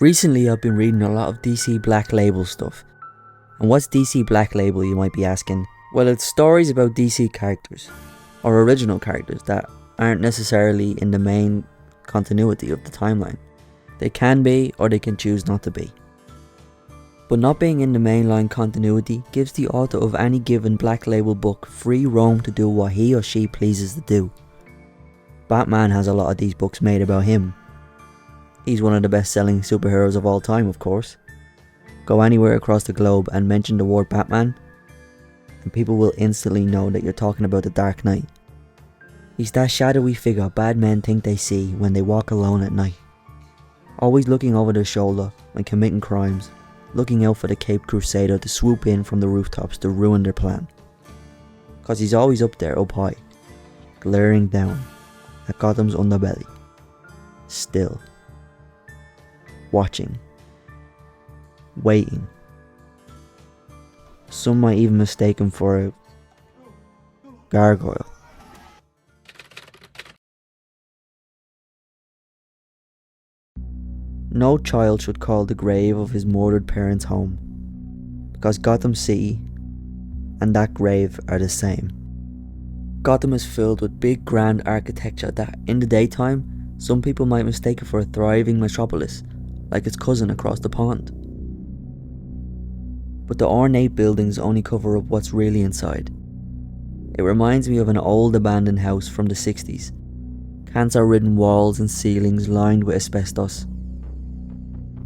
Recently I've been reading a lot of DC Black Label stuff. And what's DC Black Label, you might be asking? Well, it's stories about DC characters, or original characters that aren't necessarily in the main continuity of the timeline. They can be, or they can choose not to be. But not being in the mainline continuity gives the author of any given Black Label book free roam to do what he or she pleases to do. Batman has a lot of these books made about him. He's one of the best selling superheroes of all time, of course. Go anywhere across the globe and mention the word Batman, and people will instantly know that you're talking about the Dark Knight. He's that shadowy figure bad men think they see when they walk alone at night. Always looking over their shoulder when committing crimes, looking out for the Caped Crusader to swoop in from the rooftops to ruin their plan. Cause he's always up there, up high, glaring down at Gotham's underbelly. Still. Watching. Waiting. Some might even mistake him for a gargoyle. No child should call the grave of his murdered parents home, because Gotham City and that grave are the same. Gotham is filled with big grand architecture that, in the daytime, some people might mistake it for a thriving metropolis, like its cousin across the pond. But the ornate buildings only cover up what's really inside. It reminds me of an old abandoned house from the 60s. Cancer-ridden walls and ceilings lined with asbestos.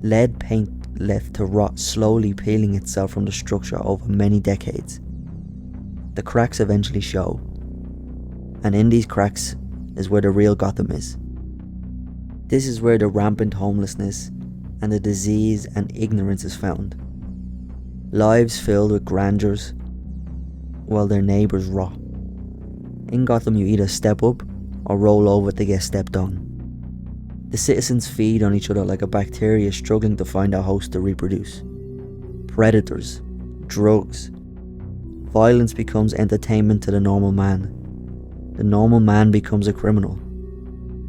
Lead paint left to rot, slowly peeling itself from the structure over many decades. The cracks eventually show. And in these cracks is where the real Gotham is. This is where the rampant homelessness and the disease and ignorance is found. Lives filled with grandeurs, while their neighbours rot. In Gotham you either step up or roll over to get stepped on. The citizens feed on each other like a bacteria struggling to find a host to reproduce. Predators, drugs. Violence becomes entertainment to the normal man. The normal man becomes a criminal.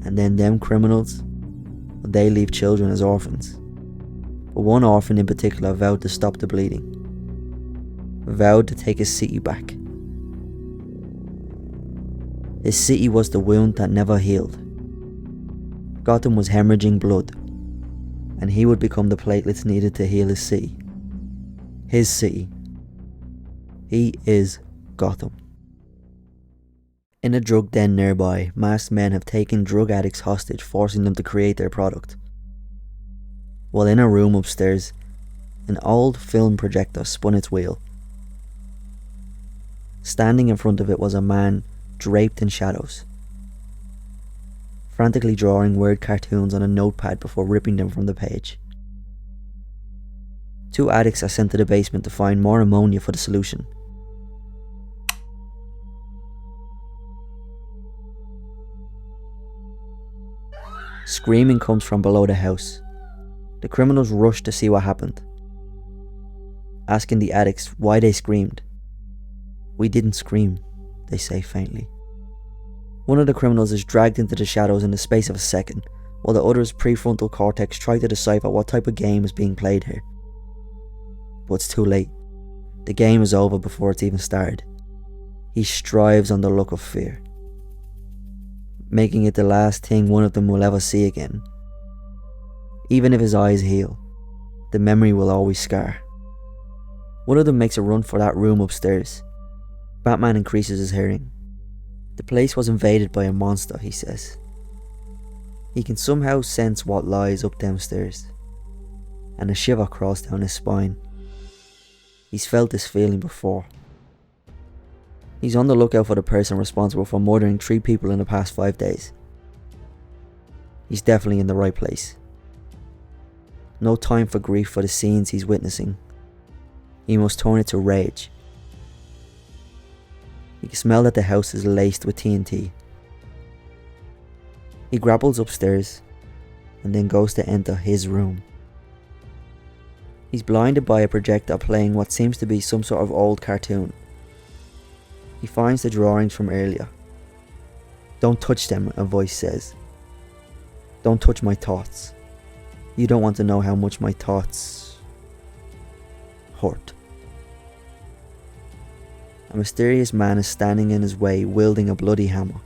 And then them criminals, they leave children as orphans. But one orphan in particular vowed to stop the bleeding. Vowed to take his city back. His city was the wound that never healed. Gotham was hemorrhaging blood, and he would become the platelets needed to heal his city. His city. He is Gotham. In a drug den nearby, masked men have taken drug addicts hostage, forcing them to create their product. While in a room upstairs, an old film projector spun its wheel. Standing in front of it was a man draped in shadows, frantically drawing word cartoons on a notepad before ripping them from the page. Two addicts are sent to the basement to find more ammonia for the solution. Screaming comes from below the house. The criminals rush to see what happened, asking the addicts why they screamed. "We didn't scream," they say faintly. One of the criminals is dragged into the shadows in the space of a second, while the other's prefrontal cortex try to decipher what type of game is being played here. But it's too late. The game is over before it's even started. He strives on the look of fear, making it the last thing one of them will ever see again. Even if his eyes heal, the memory will always scar. One of them makes a run for that room upstairs. Batman increases his hearing. The place was invaded by a monster, he says. He can somehow sense what lies up downstairs, and a shiver crawls down his spine. He's felt this feeling before. He's on the lookout for the person responsible for murdering 3 people in the past 5 days. He's definitely in the right place. No time for grief for the scenes he's witnessing. He must turn it to rage. He can smell that the house is laced with TNT. He grapples upstairs and then goes to enter his room. He's blinded by a projector playing what seems to be some sort of old cartoon. He finds the drawings from earlier. "Don't touch them," a voice says. "Don't touch my thoughts." You don't want to know how much my thoughts hurt. A mysterious man is standing in his way, wielding a bloody hammer.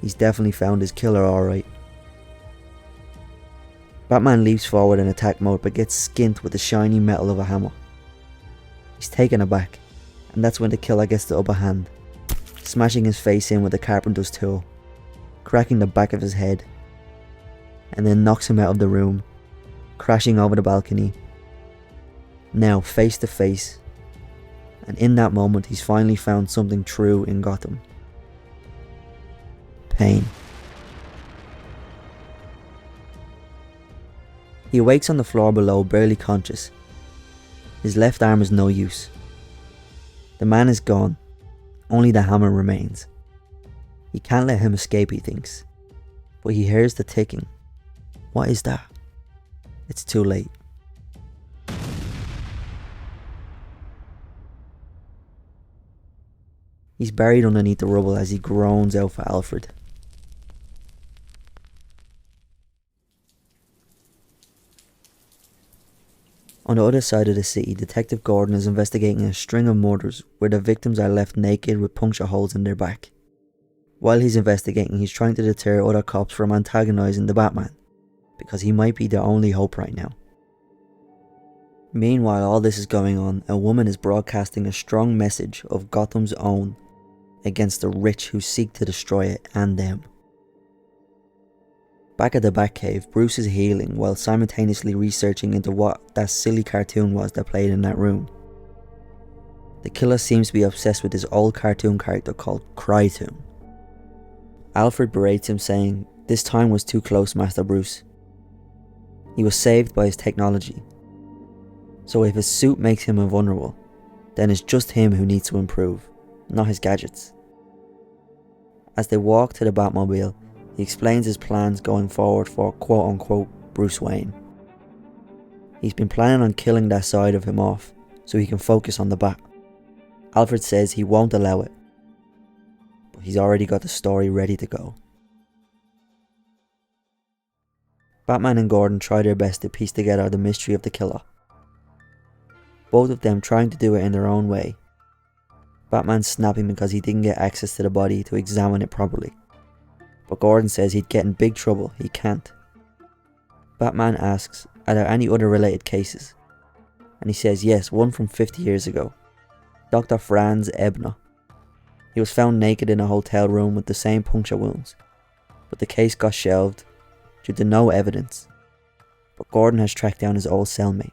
He's definitely found his killer, alright. Batman leaps forward in attack mode but gets skint with the shiny metal of a hammer. He's taken aback, and that's when the killer gets the upper hand, smashing his face in with a carpenter's tool, cracking the back of his head, and then knocks him out of the room, crashing over the balcony. Now face to face, and in that moment he's finally found something true in Gotham. Pain. He awakes on the floor below, barely conscious. His left arm is no use. The man is gone. Only the hammer remains. He can't let him escape, he thinks. But he hears the ticking. What is that? It's too late. He's buried underneath the rubble as he groans out for Alfred. On the other side of the city, Detective Gordon is investigating a string of murders where the victims are left naked with puncture holes in their back. While he's investigating, he's trying to deter other cops from antagonizing the Batman, because he might be their only hope right now. Meanwhile, all this is going on, a woman is broadcasting a strong message of Gotham's own against the rich who seek to destroy it and them. Back at the Batcave, Bruce is healing while simultaneously researching into what that silly cartoon was that played in that room. The killer seems to be obsessed with this old cartoon character called Crytoon. Alfred berates him, saying, "This time was too close, Master Bruce. He was saved by his technology. So if his suit makes him invulnerable, then it's just him who needs to improve, not his gadgets." As they walk to the Batmobile, he explains his plans going forward for quote-unquote Bruce Wayne. He's been planning on killing that side of him off so he can focus on the Bat. Alfred says he won't allow it, but he's already got the story ready to go. Batman and Gordon try their best to piece together the mystery of the killer, both of them trying to do it in their own way. Batman snapping because he didn't get access to the body to examine it properly. But Gordon says he'd get in big trouble, he can't. Batman asks, are there any other related cases? And he says yes, one from 50 years ago. Dr. Franz Ebner. He was found naked in a hotel room with the same puncture wounds, but the case got shelved due to no evidence. But Gordon has tracked down his old cellmate.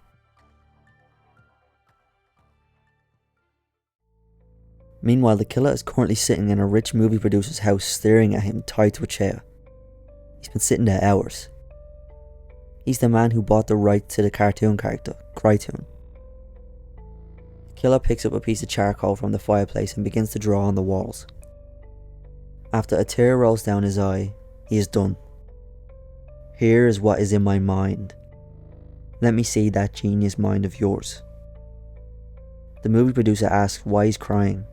Meanwhile, the killer is currently sitting in a rich movie producer's house staring at him tied to a chair. He's been sitting there hours. He's the man who bought the right to the cartoon character, Crytoon. The killer picks up a piece of charcoal from the fireplace and begins to draw on the walls. After a tear rolls down his eye, he is done. Here is what is in my mind. Let me see that genius mind of yours. The movie producer asks why he's crying,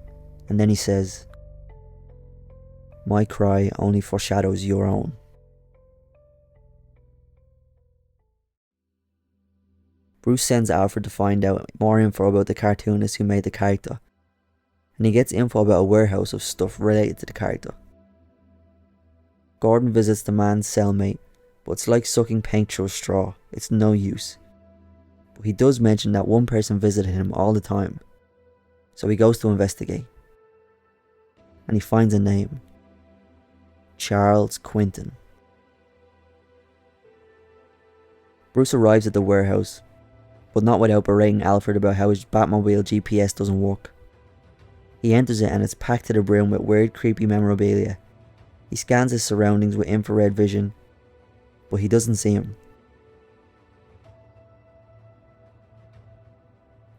and then he says, my cry only foreshadows your own. Bruce sends Alfred to find out more info about the cartoonist who made the character, and he gets info about a warehouse of stuff related to the character. Gordon visits the man's cellmate, but it's like sucking paint through a straw, it's no use. But he does mention that one person visited him all the time, so he goes to investigate. And he finds a name. Charles Quinton. Bruce arrives at the warehouse, but not without berating Alfred about how his Batmobile GPS doesn't work. He enters it and it's packed to the brim with weird creepy memorabilia. He scans his surroundings with infrared vision, but he doesn't see him.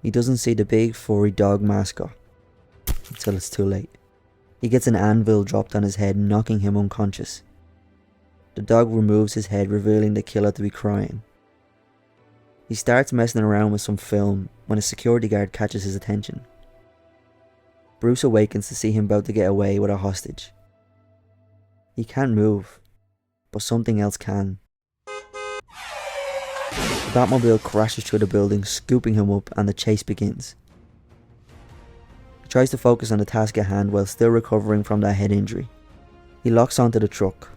He doesn't see the big furry dog mascot until it's too late. He gets an anvil dropped on his head, knocking him unconscious. The dog removes his head, revealing the killer to be crying. He starts messing around with some film when a security guard catches his attention. Bruce awakens to see him about to get away with a hostage. He can't move, but something else can. The Batmobile crashes through the building, scooping him up, and the chase begins. He tries to focus on the task at hand while still recovering from that head injury. He locks onto the truck.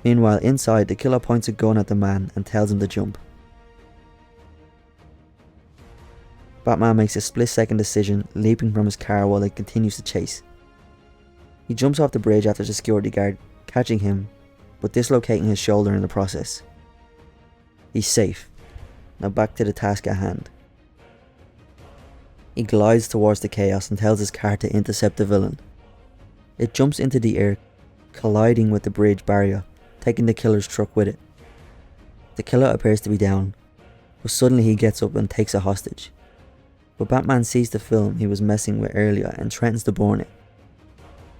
Meanwhile, inside, the killer points a gun at the man and tells him to jump. Batman makes a split-second decision, leaping from his car while it continues to chase. He jumps off the bridge after the security guard catching him, but dislocating his shoulder in the process. He's safe. Now back to the task at hand. He glides towards the chaos and tells his car to intercept the villain. It jumps into the air, colliding with the bridge barrier, taking the killer's truck with it. The killer appears to be down, but suddenly he gets up and takes a hostage. But Batman sees the film he was messing with earlier and threatens to burn it.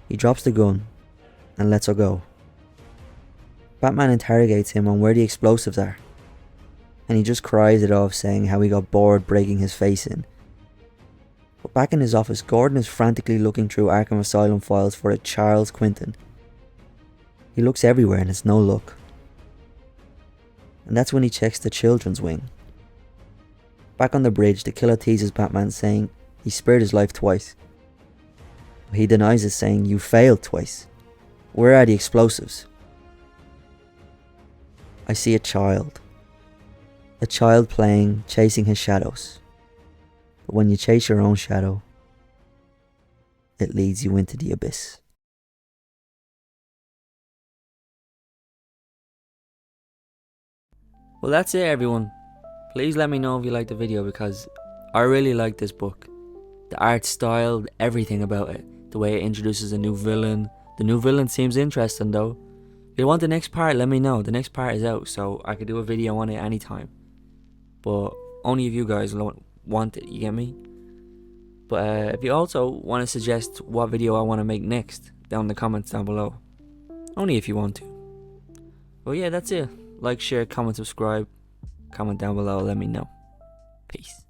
He drops the gun and lets her go. Batman interrogates him on where the explosives are, and he just cries it off, saying how he got bored breaking his face in. But back in his office, Gordon is frantically looking through Arkham Asylum files for a Charles Quinton. He looks everywhere and has no luck. And that's when he checks the children's wing. Back on the bridge, the killer teases Batman, saying he spared his life twice. But he denies it, saying, "You failed twice. Where are the explosives?" I see a child. A child playing, chasing his shadows. But when you chase your own shadow, it leads you into the abyss. Well, that's it, everyone. Please let me know if you liked the video, because I really like this book. The art style, everything about it. The way it introduces a new villain. The new villain seems interesting though. If you want the next part, let me know. The next part is out, so I could do a video on it anytime. But only if you guys want it, you get me? But if you also want to suggest what video I want to make next, down in the comments down below. Only if you want to. But yeah, that's it. Like, share, comment, subscribe. Comment down below, let me know. Peace.